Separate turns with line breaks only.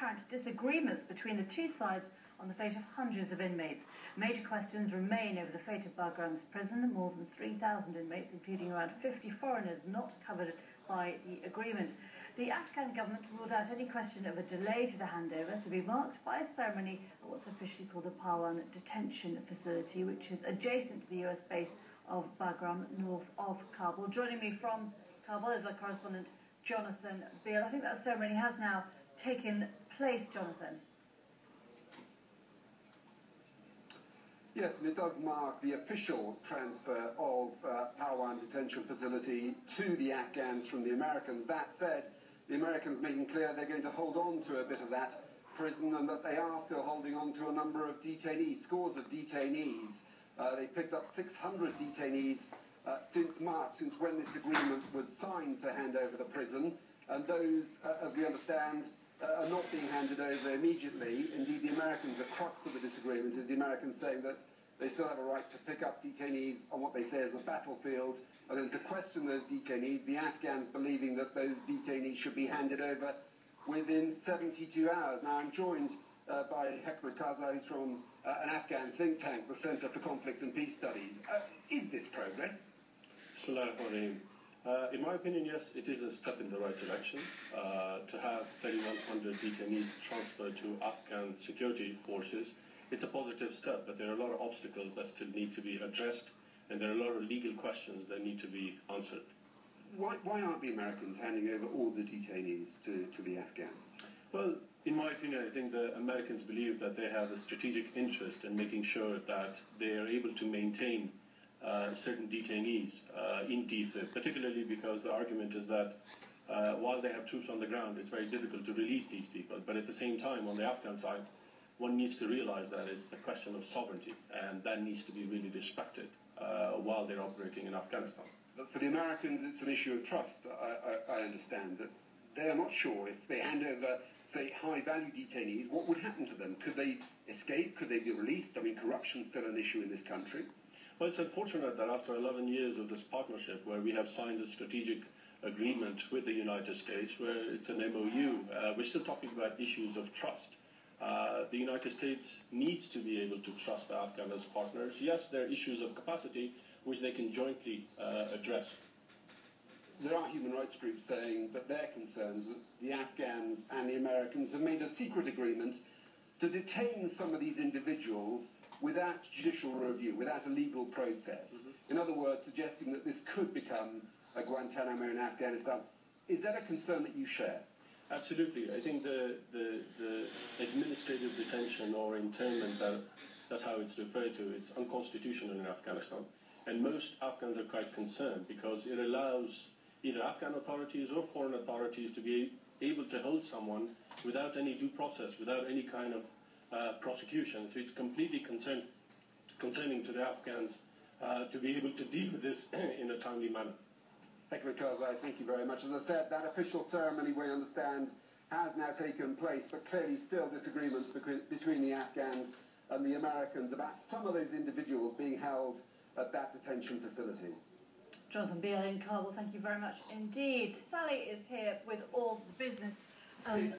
apparent disagreements between the two sides on the fate of hundreds of inmates. Major questions remain over the fate of Bagram's prison. More than 3,000 inmates, including around 50 foreigners, not covered by the agreement. The Afghan government ruled out any question of a delay to the handover, to be marked by a ceremony at what's officially called the Parwan detention facility, which is adjacent to the US base of Bagram, north of Kabul. Joining me from Kabul is our correspondent Jonathan Beale. I think that ceremony has now taken place, Jonathan.
Yes, and it does mark the official transfer of Parwan detention facility to the Afghans from the Americans. That said, the Americans making clear they're going to hold on to a bit of that prison and that they are still holding on to a number of detainees, scores of detainees. They picked up 600 detainees since March, since when this agreement was signed to hand over the prison, and those, as we understand, are not being handed over immediately. Indeed, the Americans, the crux of the disagreement is the Americans saying that they still have a right to pick up detainees on what they say is the battlefield, and then to question those detainees, the Afghans believing that those detainees should be handed over within 72 hours. Now, I'm joined by Hekmat Karzai, who's from an Afghan think tank, the Centre for Conflict and Peace Studies. Is this progress?
In my opinion, yes, it is a step in the right direction. To have 3,100 detainees transferred to Afghan security forces, it's a positive step, but there are a lot of obstacles that still need to be addressed, and there are a lot of legal questions that need to be answered.
Why aren't the Americans handing over all the detainees to the Afghans?
Well, in my opinion, I think the Americans believe that they have a strategic interest in making sure that they are able to maintain certain detainees in DFID, particularly because the argument is that while they have troops on the ground, it's very difficult to release these people. But at the same time, on the Afghan side, one needs to realize that it's a question of sovereignty, and that needs to be really respected while they're operating in Afghanistan.
But for the Americans, it's an issue of trust. I understand that they are not sure if they hand over, say, high-value detainees, what would happen to them? Could they escape? Could they be released? I mean, corruption's still an issue in this country.
Well, it's unfortunate that after 11 years of this partnership, where we have signed a strategic agreement with the United States, where it's an MOU, we're still talking about issues of trust. The United States needs to be able to trust the Afghans as partners. Yes, there are issues of capacity which they can jointly address.
There are human rights groups saying that their concerns, that the Afghans and the Americans have made a secret agreement to detain some of these individuals without judicial review, without a legal process. In other words, suggesting that this could become a Guantanamo in Afghanistan. Is that a concern that you share?
Absolutely. I think the administrative detention or internment, that's how it's referred to, it's unconstitutional in Afghanistan. And most Afghans are quite concerned because it allows either Afghan authorities or foreign authorities to be able to hold someone without any due process, without any kind of prosecution. So it's completely concerning to the Afghans to be able to deal with this in a timely manner.
Hekmat Karzai, thank you very much. As I said, that official ceremony, we understand, has now taken place, but clearly still disagreements between the Afghans and the Americans about some of those individuals being held at that detention facility.
Jonathan Beale in Kabul, thank you very much indeed. Sally is here with all the business.